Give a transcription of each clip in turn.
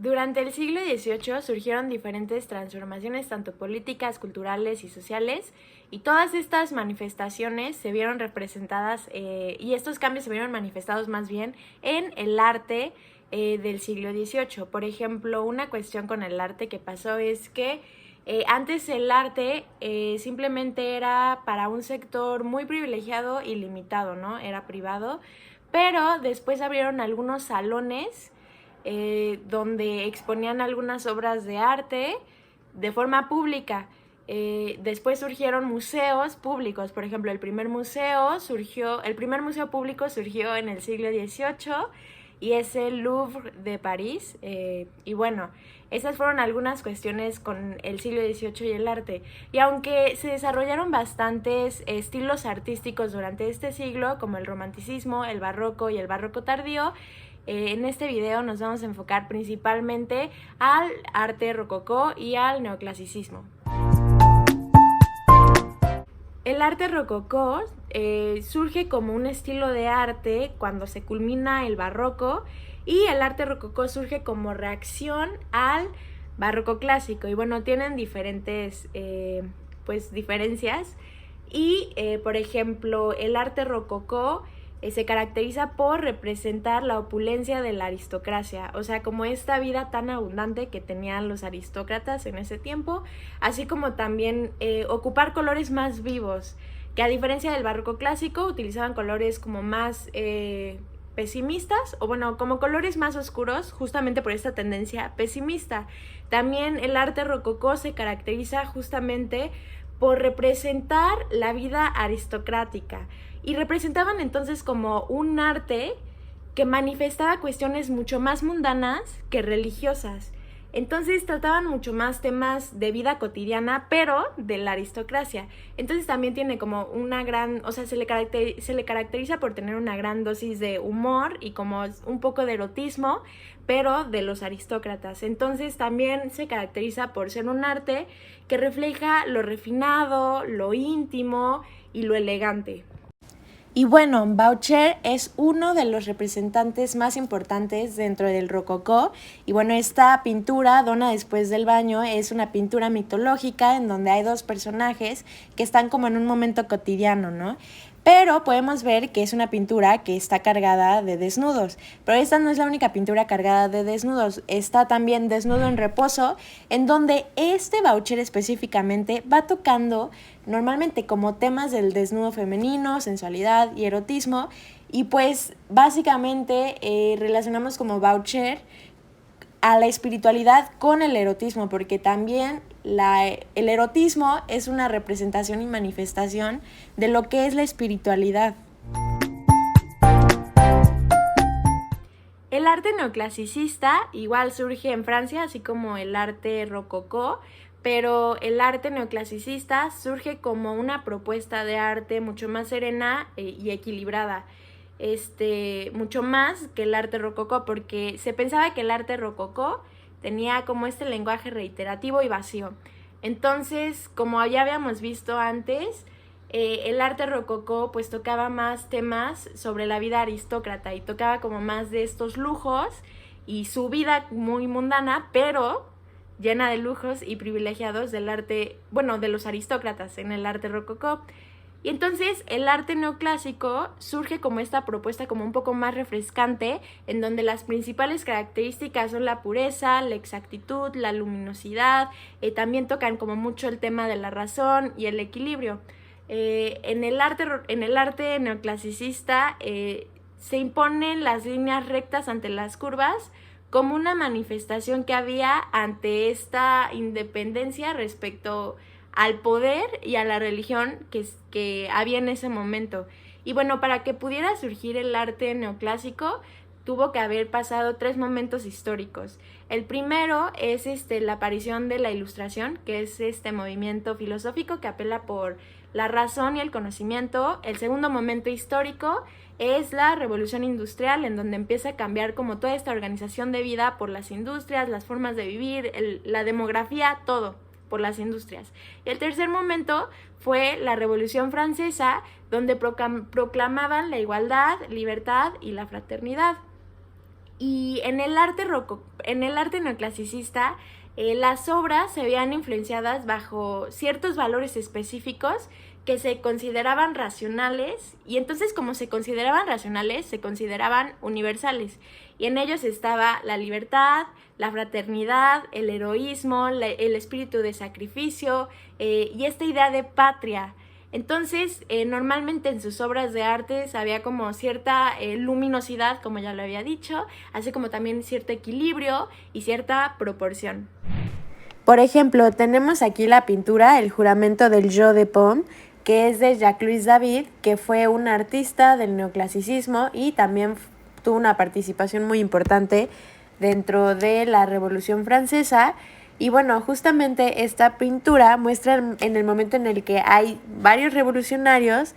Durante el siglo XVIII surgieron diferentes transformaciones tanto políticas, culturales y sociales, y todas estas manifestaciones se vieron representadas, y estos cambios se vieron manifestados más bien en el arte del siglo XVIII. Por ejemplo, una cuestión con el arte que pasó es que antes el arte simplemente era para un sector muy privilegiado y limitado, ¿no? Era privado, pero después abrieron algunos salones donde exponían algunas obras de arte de forma pública. Después surgieron museos públicos. Por ejemplo, el primer museo público surgió en el siglo XVIII y es el Louvre de París. Y bueno, esas fueron algunas cuestiones con el siglo XVIII y el arte. Y aunque se desarrollaron bastantes estilos artísticos durante este siglo, como el romanticismo, el barroco y el barroco tardío, en este video nos vamos a enfocar principalmente al arte rococó y al neoclasicismo. El arte rococó surge como un estilo de arte cuando se culmina el barroco, y el arte rococó surge como reacción al barroco clásico. Y bueno, tienen diferentes diferencias. Y por ejemplo, el arte rococó se caracteriza por representar la opulencia de la aristocracia, o sea, como esta vida tan abundante que tenían los aristócratas en ese tiempo, así como también ocupar colores más vivos, que a diferencia del barroco clásico utilizaban colores como más pesimistas, o bueno, como colores más oscuros, justamente por esta tendencia pesimista. También el arte rococó se caracteriza justamente por representar la vida aristocrática, y representaban entonces como un arte que manifestaba cuestiones mucho más mundanas que religiosas. Entonces trataban mucho más temas de vida cotidiana, pero de la aristocracia. Entonces también tiene como una gran, o sea, se le caracteriza por tener una gran dosis de humor y como un poco de erotismo, pero de los aristócratas. Entonces también se caracteriza por ser un arte que refleja lo refinado, lo íntimo y lo elegante. Y bueno, Boucher es uno de los representantes más importantes dentro del rococó. Y bueno, esta pintura, Donna después del baño, es una pintura mitológica en donde hay dos personajes que están como en un momento cotidiano, ¿no? Pero podemos ver que es una pintura que está cargada de desnudos. Pero esta no es la única pintura cargada de desnudos. Está también Desnudo en reposo, en donde Boucher específicamente va tocando normalmente como temas del desnudo femenino, sensualidad y erotismo. Y pues básicamente relacionamos como Boucher a la espiritualidad con el erotismo, porque también el erotismo es una representación y manifestación de lo que es la espiritualidad. El arte neoclasicista igual surge en Francia, así como el arte rococó, pero el arte neoclasicista surge como una propuesta de arte mucho más serena y equilibrada. Mucho más que el arte rococó, porque se pensaba que el arte rococó tenía como este lenguaje reiterativo y vacío. Entonces, como ya habíamos visto antes, el arte rococó pues tocaba más temas sobre la vida aristócrata y tocaba como más de estos lujos y su vida muy mundana, pero llena de lujos y privilegiados del arte, bueno, de los aristócratas en el arte rococó. Y entonces el arte neoclásico surge como esta propuesta como un poco más refrescante, en donde las principales características son la pureza, la exactitud, la luminosidad, también tocan como mucho el tema de la razón y el equilibrio. En el arte neoclasicista se imponen las líneas rectas ante las curvas como una manifestación que había ante esta independencia respecto al poder y a la religión que había en ese momento. Y bueno, para que pudiera surgir el arte neoclásico, tuvo que haber pasado 3 momentos históricos. El primero es la aparición de la Ilustración, que es este movimiento filosófico que apela por la razón y el conocimiento. El segundo momento histórico es la Revolución Industrial, en donde empieza a cambiar como toda esta organización de vida por las industrias, las formas de vivir, la demografía, todo por las industrias. Y el tercer momento fue la Revolución Francesa, donde proclamaban la igualdad, libertad y la fraternidad. Y en el arte neoclasicista, las obras se veían influenciadas bajo ciertos valores específicos que se consideraban racionales, y entonces como se consideraban racionales, se consideraban universales, y en ellos estaba la libertad, la fraternidad, el heroísmo, el espíritu de sacrificio, y esta idea de patria. Entonces, normalmente en sus obras de arte había como cierta luminosidad, como ya lo había dicho, así como también cierto equilibrio y cierta proporción. Por ejemplo, tenemos aquí la pintura El juramento del Jeu de Paume, que es de Jacques-Louis David, que fue un artista del neoclasicismo y también tuvo una participación muy importante dentro de la Revolución Francesa. Y bueno, justamente esta pintura muestra en el momento en el que hay varios revolucionarios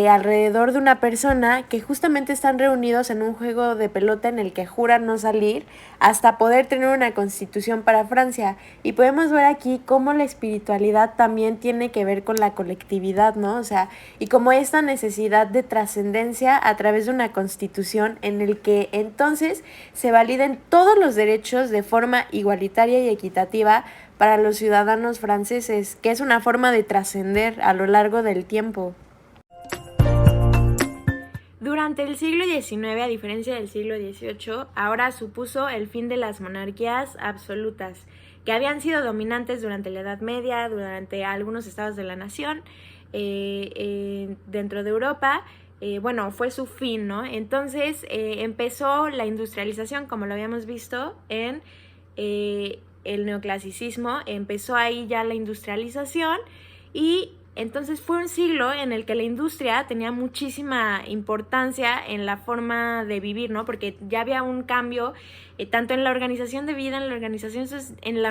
alrededor de una persona que justamente están reunidos en un juego de pelota en el que juran no salir hasta poder tener una constitución para Francia. Y podemos ver aquí cómo la espiritualidad también tiene que ver con la colectividad, ¿no? O sea, y como esta necesidad de trascendencia a través de una constitución en el que entonces se validen todos los derechos de forma igualitaria y equitativa para los ciudadanos franceses, que es una forma de trascender a lo largo del tiempo. Durante el siglo XIX, a diferencia del siglo XVIII, ahora supuso el fin de las monarquías absolutas, que habían sido dominantes durante la Edad Media, durante algunos estados de la nación, dentro de Europa. Bueno, fue su fin, ¿no? Entonces empezó la industrialización, como lo habíamos visto en el neoclasicismo, empezó ahí ya la industrialización, y entonces fue un siglo en el que la industria tenía muchísima importancia en la forma de vivir, ¿no? Porque ya había un cambio tanto en la organización de vida, en la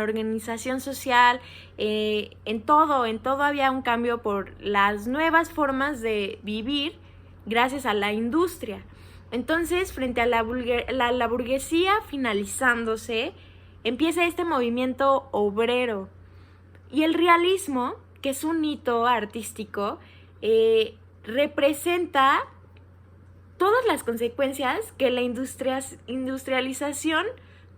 organización social, en todo había un cambio por las nuevas formas de vivir gracias a la industria. Entonces, frente a la burguesía finalizándose, empieza este movimiento obrero. Y el realismo, que es un hito artístico, representa todas las consecuencias que la industrialización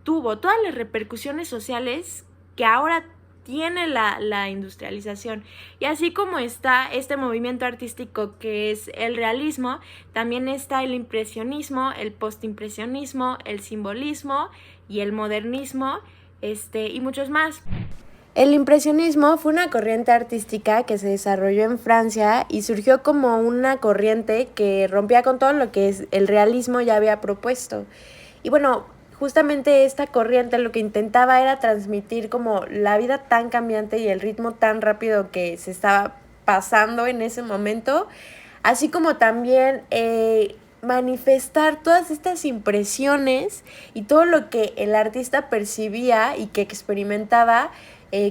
tuvo, todas las repercusiones sociales que ahora tiene la industrialización. Y así como está este movimiento artístico que es el realismo, también está el impresionismo, el postimpresionismo, el simbolismo y el modernismo, y muchos más. El impresionismo fue una corriente artística que se desarrolló en Francia y surgió como una corriente que rompía con todo lo que el realismo ya había propuesto. Y bueno, justamente esta corriente lo que intentaba era transmitir como la vida tan cambiante y el ritmo tan rápido que se estaba pasando en ese momento, así como también manifestar todas estas impresiones y todo lo que el artista percibía y que experimentaba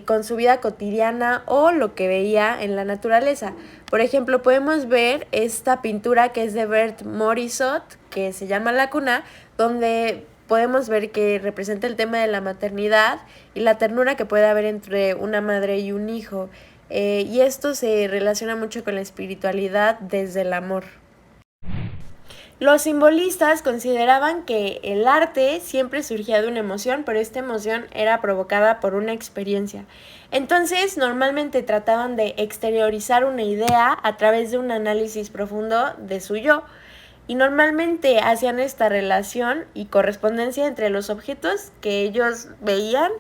con su vida cotidiana o lo que veía en la naturaleza. Por ejemplo, podemos ver esta pintura que es de Bert Morisot, que se llama La Cuna, donde podemos ver que representa el tema de la maternidad y la ternura que puede haber entre una madre y un hijo. Y esto se relaciona mucho con la espiritualidad desde el amor. Los simbolistas consideraban que el arte siempre surgía de una emoción, pero esta emoción era provocada por una experiencia. Entonces, normalmente trataban de exteriorizar una idea a través de un análisis profundo de su yo. Y normalmente hacían esta relación y correspondencia entre los objetos que ellos veían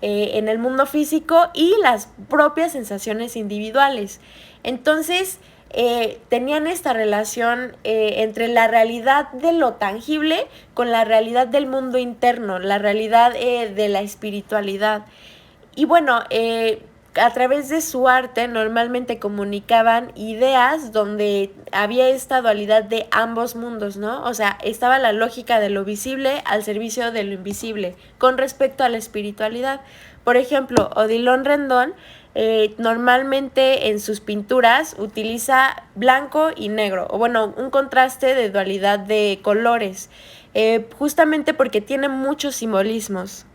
en el mundo físico y las propias sensaciones individuales. Entonces, tenían esta relación entre la realidad de lo tangible con la realidad del mundo interno, la realidad de la espiritualidad. Y bueno, a través de su arte normalmente comunicaban ideas donde había esta dualidad de ambos mundos, ¿no? O sea, estaba la lógica de lo visible al servicio de lo invisible con respecto a la espiritualidad. Por ejemplo, Odilon Rendón normalmente en sus pinturas utiliza blanco y negro, o bueno, un contraste de dualidad de colores, justamente porque tiene muchos simbolismos.